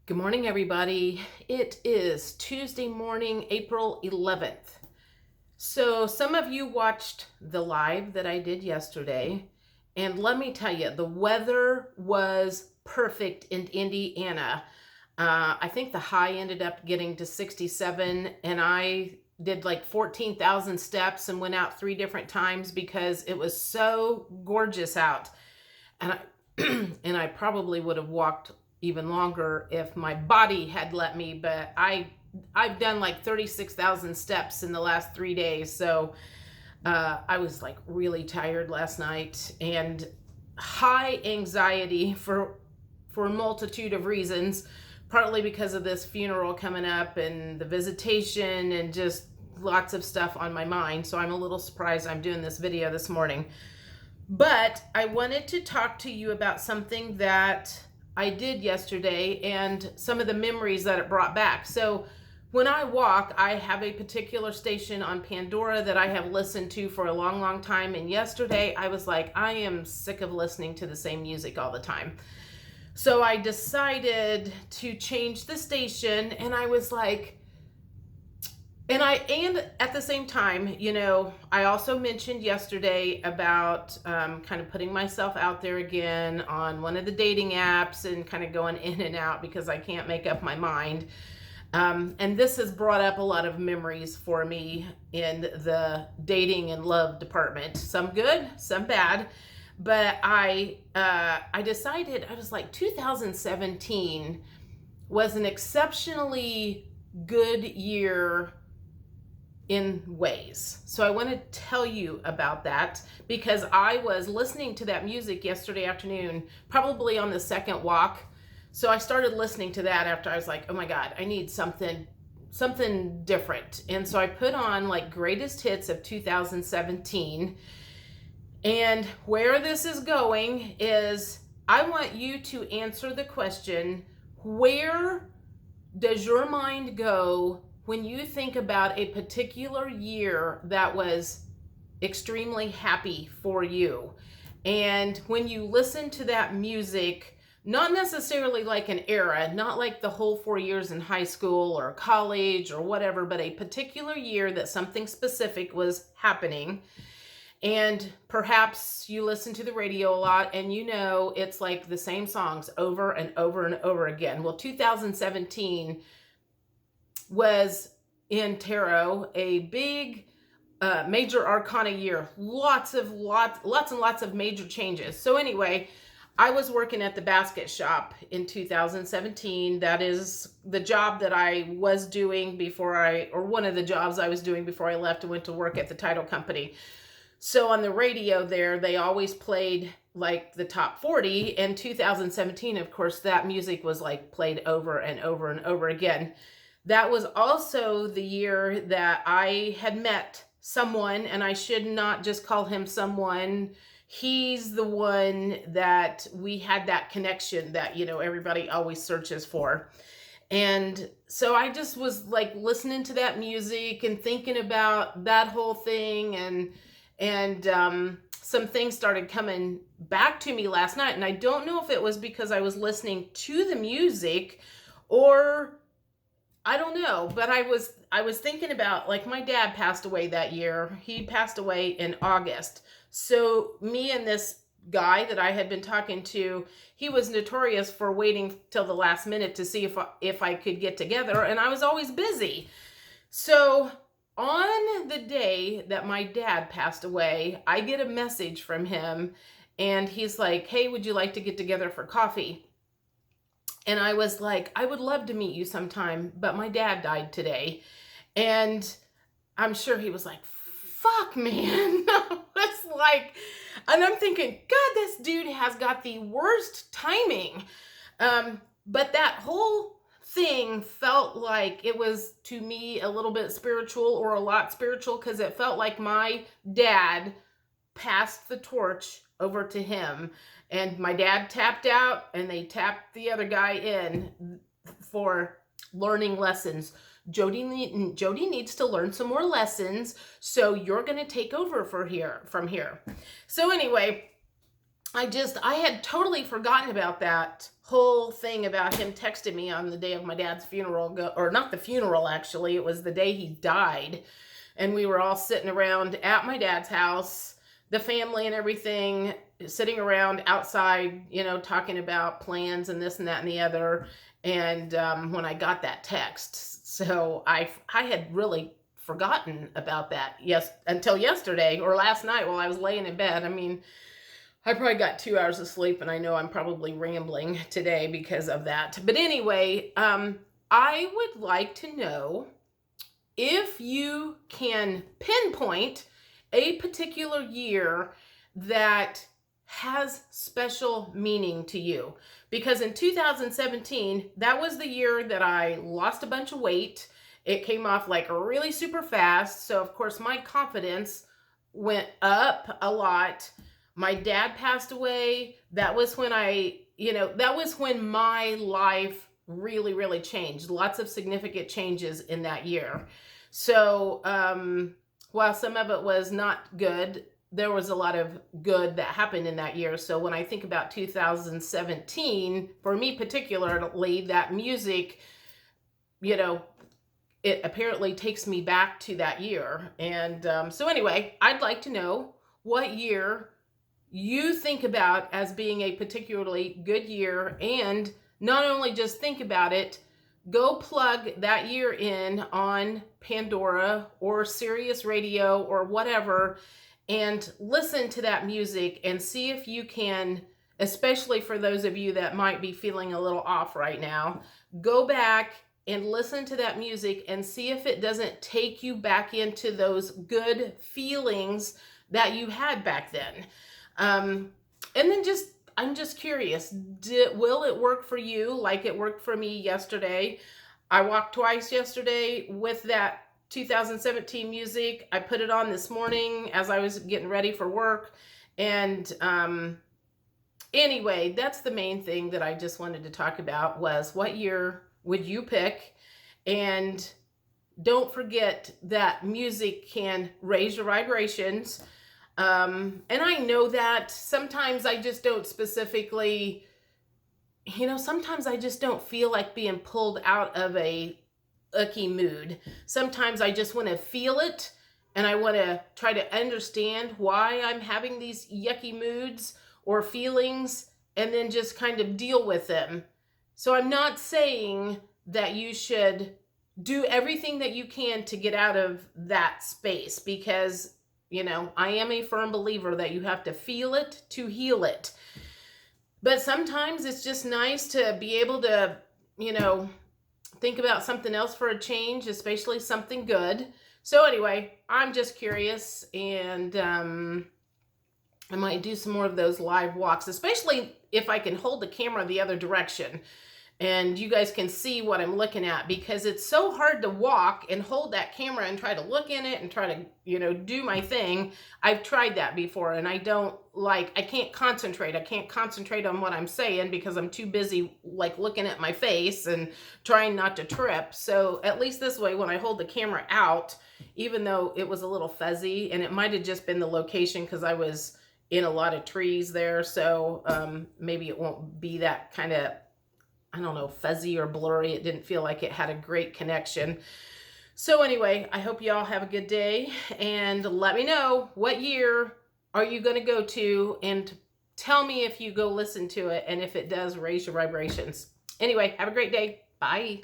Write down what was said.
Good morning, everybody. It is Tuesday morning, April 11th. So some of you watched the live that I did yesterday, and let me tell you, the weather was perfect in Indiana. I think the high ended up getting to 67, and I did like 14,000 steps and went out 3 different times because it was so gorgeous out. And I, and I probably would have walked even longer if my body had let me, but I've done like 36,000 steps in the last 3 days. So I was like really tired last night and high anxiety for a multitude of reasons, partly because of this funeral coming up and the visitation and just lots of stuff on my mind. So I'm a little surprised I'm doing this video this morning. But I wanted to talk to you about something that I did yesterday and some of the memories that it brought back. So when I walk, I have a particular station on Pandora that I have listened to for a long, long time. And yesterday I was like, I am sick of listening to the same music all the time. So I decided to change the station, and I was like, and at the same time, you know, I also mentioned yesterday about kind of putting myself out there again on one of the dating apps and kind of going in and out because I can't make up my mind. And this has brought up a lot of memories for me in the dating and love department. Some good, some bad. But I decided, I was like, 2017 was an exceptionally good year in ways. So I want to tell you about that because I was listening to that music yesterday afternoon, probably on the second walk. So I started listening to that after I was like, oh my God, I need something different. And so I put on like greatest hits of 2017. And where this is going is I want you to answer the question, where does your mind go when you think about a particular year that was extremely happy for you? And when you listen to that music, not necessarily like an era, not like the whole 4 years in high school or college or whatever, but a particular year that something specific was happening. And perhaps you listen to the radio a lot and you know it's like the same songs over and over and over again. Well, 2017 was in tarot a big major arcana year. Lots and lots of major changes. So anyway, I was working at the basket shop in 2017. That is the job that I was doing or one of the jobs I was doing before I left and went to work at the title company. So on the radio there, they always played like the top 40. And 2017, of course, that music was like played over and over and over again. That was also the year that I had met someone, and I should not just call him someone. He's the one that we had that connection that, you know, everybody always searches for. And so I just was like listening to that music and thinking about that whole thing, and some things started coming back to me last night. And I don't know if it was because I was listening to the music or I don't know, but I was thinking about, like, my dad passed away that year. He passed away in August. So me and this guy that I had been talking to, he was notorious for waiting till the last minute to see if I could get together, and I was always busy. So on the day that my dad passed away, I get a message from him, and he's like, hey, would you like to get together for coffee? And I was like, I would love to meet you sometime, but my dad died today. And I'm sure he was like, fuck, man. I was like, and I'm thinking, God, this dude has got the worst timing. But that whole thing felt like it was, to me, a little bit spiritual, or a lot spiritual, because it felt like my dad passed the torch over to him. And my dad tapped out, and they tapped the other guy in for learning lessons. Jody needs to learn some more lessons, so you're going to take over from here. So anyway, I had totally forgotten about that whole thing about him texting me on the day of my dad's funeral, or not the funeral, actually. It was the day he died. And we were all sitting around at my dad's house, the family and everything, sitting around outside, talking about plans and this and that and the other. And when I got that text, so I had really forgotten about that, yes, until yesterday or last night while I was laying in bed. I mean, I probably got 2 hours of sleep, and I know I'm probably rambling today because of that. But anyway, I would like to know if you can pinpoint a particular year that has special meaning to you. Because in 2017, that was the year that I lost a bunch of weight. It came off like really super fast. So, of course, my confidence went up a lot. My dad passed away. That was when that was when my life really, really changed. Lots of significant changes in that year. So, while some of it was not good, there was a lot of good that happened in that year. So when I think about 2017, for me particularly, that music, it apparently takes me back to that year. And so anyway, I'd like to know what year you think about as being a particularly good year, and not only just think about it, go plug that year in on Pandora or Sirius Radio or whatever, and listen to that music and see if you can, especially for those of you that might be feeling a little off right now, go back and listen to that music and see if it doesn't take you back into those good feelings that you had back then. And then I'm just curious, will it work for you like it worked for me yesterday? I walked twice yesterday with that 2017 music. I put it on this morning as I was getting ready for work. And anyway, that's the main thing that I just wanted to talk about, was what year would you pick? And don't forget that music can raise your vibrations. And I know that sometimes I just don't specifically, sometimes I just don't feel like being pulled out of a icky mood. Sometimes I just want to feel it, and I want to try to understand why I'm having these yucky moods or feelings, and then just kind of deal with them. So I'm not saying that you should do everything that you can to get out of that space, because I am a firm believer that you have to feel it to heal it. But sometimes it's just nice to be able to, think about something else for a change, especially something good. So anyway, I'm just curious, and I might do some more of those live walks, especially if I can hold the camera the other direction and you guys can see what I'm looking at, because it's so hard to walk and hold that camera and try to look in it and try to, do my thing. I've tried that before, and I can't concentrate. I can't concentrate on what I'm saying because I'm too busy looking at my face and trying not to trip. So at least this way, when I hold the camera out, even though it was a little fuzzy, and it might have just been the location because I was in a lot of trees there. So maybe it won't be that kind of, I don't know, fuzzy or blurry. It didn't feel like it had a great connection. So anyway, I hope you all have a good day, and let me know, what year are you going to go to, and tell me if you go listen to it and if it does raise your vibrations. Anyway, have a great day. Bye.